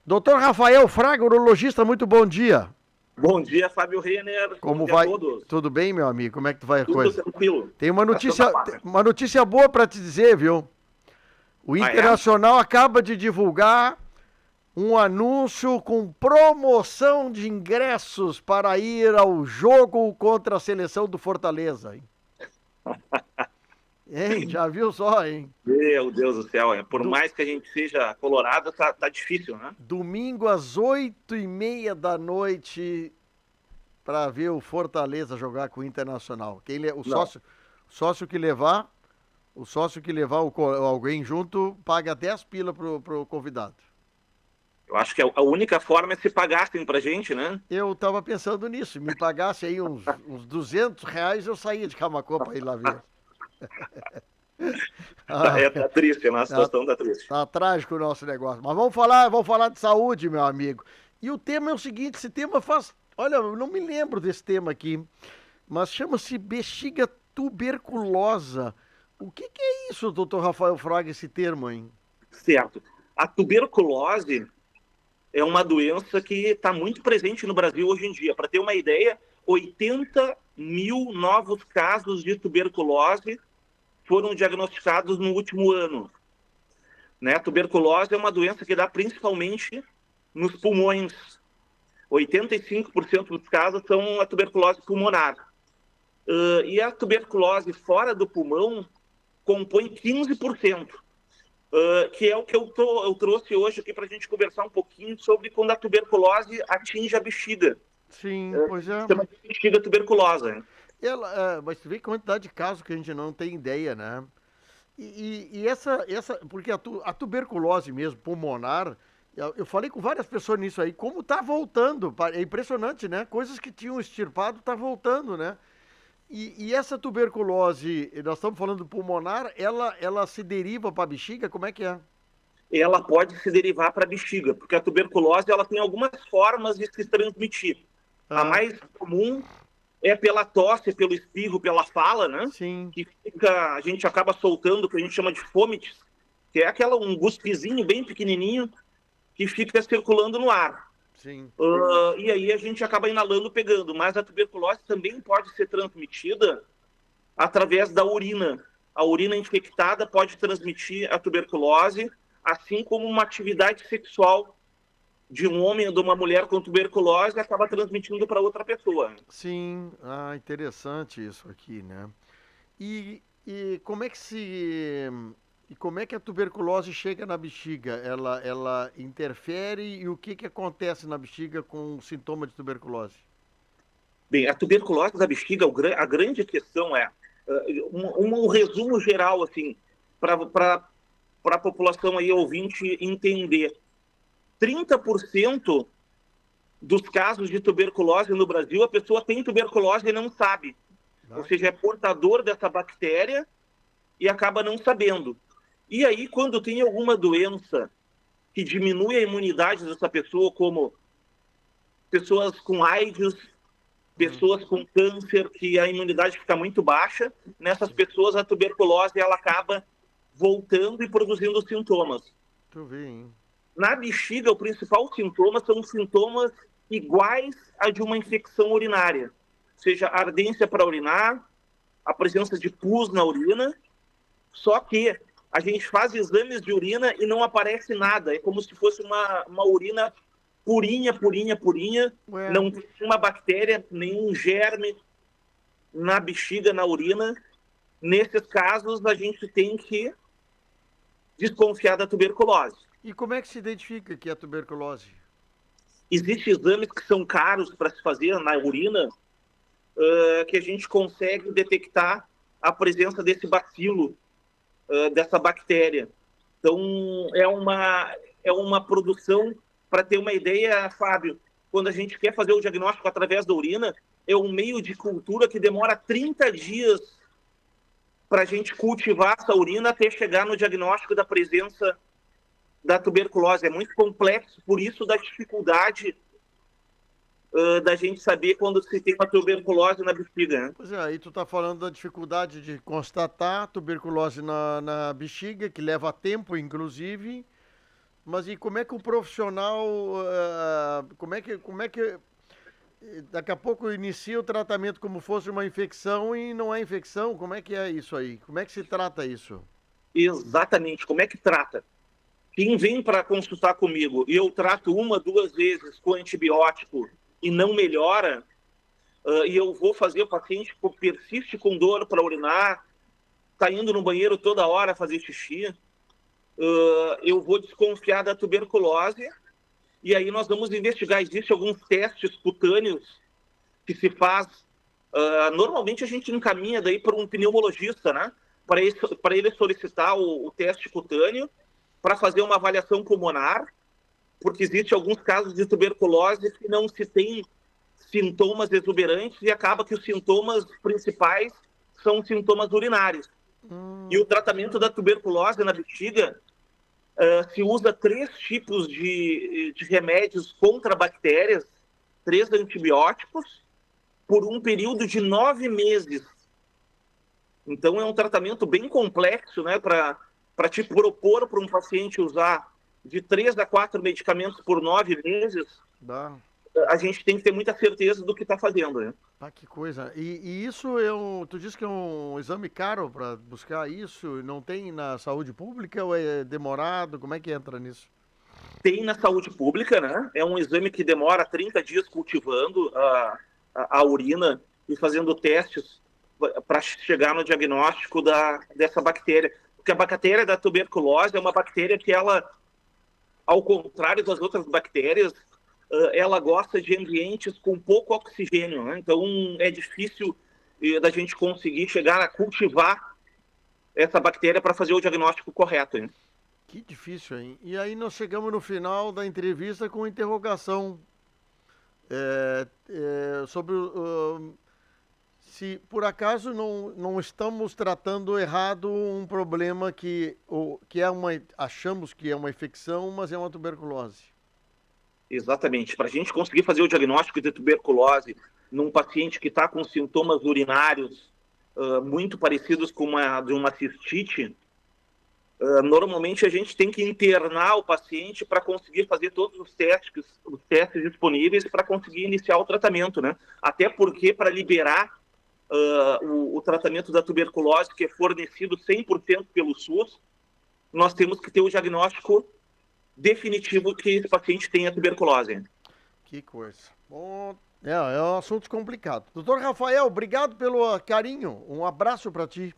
Doutor Rafael Fraga, urologista, muito bom dia. Bom dia, Fábio Renner. Bom Como dia a vai? todos. Tudo bem, meu amigo? Como é que tu vai a Tudo coisa? tranquilo. Tem A Santa Pátria. uma notícia boa para te dizer, viu? O Ah, é? Internacional acaba de divulgar um anúncio com promoção de ingressos para ir ao jogo contra a seleção do Fortaleza, hein? Hein? Já viu só, hein? Meu Deus do céu, por Do- mais que a gente seja colorado, tá difícil, né? Domingo às 8h30 da noite para ver o Fortaleza jogar com o Internacional. O Não. sócio que levar, alguém junto paga 10 pila pro convidado. Eu acho que a única forma é se pagassem pra gente, né? Eu tava pensando nisso, me pagasse aí uns R$ 200, eu saía de Camaquã para ir lá ver. Tá, Ah, tá triste, né? A tá, situação tá triste. tá trágico o nosso negócio. Mas vamos falar de saúde, meu amigo. E o tema é o seguinte, esse tema faz... Olha, eu não me lembro desse tema aqui, mas chama-se bexiga tuberculosa. O que é isso, doutor Rafael Fraga, esse termo, hein? Certo. A tuberculose é uma doença que está muito presente no Brasil hoje em dia. Para ter uma ideia, 80 mil novos casos de tuberculose foram diagnosticados no último ano. Né? A tuberculose é uma doença que dá principalmente nos pulmões. 85% dos casos são a tuberculose pulmonar. E a tuberculose fora do pulmão compõe 15%, que é o que eu trouxe hoje aqui para a gente conversar um pouquinho sobre quando a tuberculose atinge a bexiga. Sim, pois é. Chama de bexiga tuberculosa. Mas tu vê a quantidade de casos que a gente não tem ideia, né? Porque a tuberculose mesmo, pulmonar, eu falei com várias pessoas nisso aí, como tá voltando, é impressionante, né? Coisas que tinham extirpado tá voltando, né? E essa tuberculose, nós estamos falando pulmonar, ela se deriva para a bexiga, como é que é? Ela pode se derivar para a bexiga, porque a tuberculose ela tem algumas formas de se transmitir. A Ah, mais comum é pela tosse, pelo espirro, pela fala, né? sim, Que fica, a gente acaba soltando o que a gente chama de fômites, que é um guspezinho bem pequenininho que fica circulando no ar. sim. E aí a gente acaba inalando, pegando. Mas a tuberculose também pode ser transmitida através da urina. A urina infectada pode transmitir a tuberculose, assim como uma atividade sexual de um homem ou de uma mulher com tuberculose acaba transmitindo para outra pessoa. Sim, interessante isso aqui, né? E como é que e como é que a tuberculose chega na bexiga? Ela interfere e o que acontece na bexiga com o sintoma de tuberculose? Bem, a tuberculose da bexiga, a grande questão é um resumo geral, assim, para a população aí ouvinte entender. 30% dos casos de tuberculose no Brasil, a pessoa tem tuberculose e não sabe. Ou seja, é portador dessa bactéria e acaba não sabendo. E aí, quando tem alguma doença que diminui a imunidade dessa pessoa, como pessoas com AIDS, pessoas com câncer, que a imunidade fica muito baixa, nessas pessoas a tuberculose ela acaba voltando e produzindo sintomas. Tu vê, hein? Na bexiga, o principal sintoma são sintomas iguais a de uma infecção urinária, seja ardência para urinar, a presença de pus na urina, só que a gente faz exames de urina e não aparece nada, é como se fosse uma urina purinha, purinha, purinha, Ué, não tem nenhuma bactéria, nenhum germe na bexiga, na urina. Nesses casos, a gente tem que desconfiar da tuberculose. e como é que se identifica que é tuberculose? Existem exames que são caros para se fazer na urina, que a gente consegue detectar a presença desse bacilo, dessa bactéria. Então, é uma produção, para ter uma ideia, Fábio, quando a gente quer fazer o diagnóstico através da urina, é um meio de cultura que demora 30 dias para a gente cultivar essa urina até chegar no diagnóstico da presença da tuberculose. É muito complexo, por isso da dificuldade da gente saber quando se tem uma tuberculose na bexiga. Né? Pois é, aí tu tá falando da dificuldade de constatar tuberculose na bexiga, que leva tempo, inclusive. Mas e como é que o profissional, como é que daqui a pouco inicia o tratamento como fosse uma infecção e não é infecção? Como é que é isso aí? Como é que se trata isso? Exatamente, como é que trata? Quem vem para consultar comigo e eu trato uma, duas vezes com antibiótico e não melhora, e eu vou fazer o paciente que persiste com dor para urinar, está indo no banheiro toda hora fazer xixi, eu vou desconfiar da tuberculose e aí nós vamos investigar. Existem alguns testes cutâneos que se faz. Normalmente a gente encaminha daí para um pneumologista, né? Para ele solicitar o teste cutâneo para fazer uma avaliação pulmonar, porque existe alguns casos de tuberculose que não se tem sintomas exuberantes e acaba que os sintomas principais são sintomas urinários. E o tratamento da tuberculose na bexiga se usa 3 tipos de remédios contra bactérias, 3 antibióticos, por um período de 9 meses. Então é um tratamento bem complexo, né, para te propor para um paciente usar de 3 a 4 medicamentos por 9 meses. Dá. A gente tem que ter muita certeza do que está fazendo, né? Ah, que coisa. E isso tu disse que é um exame caro para buscar isso? Não tem na saúde pública ou é demorado? Como é que entra nisso? Tem na saúde pública, né? É um exame que demora 30 dias cultivando a urina e fazendo testes para chegar no diagnóstico dessa bactéria. Porque a bactéria da tuberculose é uma bactéria que ela, ao contrário das outras bactérias, ela gosta de ambientes com pouco oxigênio, né? Então é difícil da gente conseguir chegar a cultivar essa bactéria para fazer o diagnóstico correto, hein? Que difícil, hein? E aí nós chegamos no final da entrevista com interrogação sobre se por acaso não estamos tratando errado um problema que achamos que é uma infecção, mas é uma tuberculose. Exatamente. Para a gente conseguir fazer o diagnóstico de tuberculose num paciente que está com sintomas urinários muito parecidos com de uma cistite, normalmente a gente tem que internar o paciente para conseguir fazer todos os testes disponíveis para conseguir iniciar o tratamento, né? Até porque para liberar o tratamento da tuberculose, que é fornecido 100% pelo SUS, nós temos que ter o diagnóstico definitivo que esse paciente tem a tuberculose. Que coisa. Bom, é um assunto complicado. Doutor Rafael, obrigado pelo carinho. Um abraço para ti.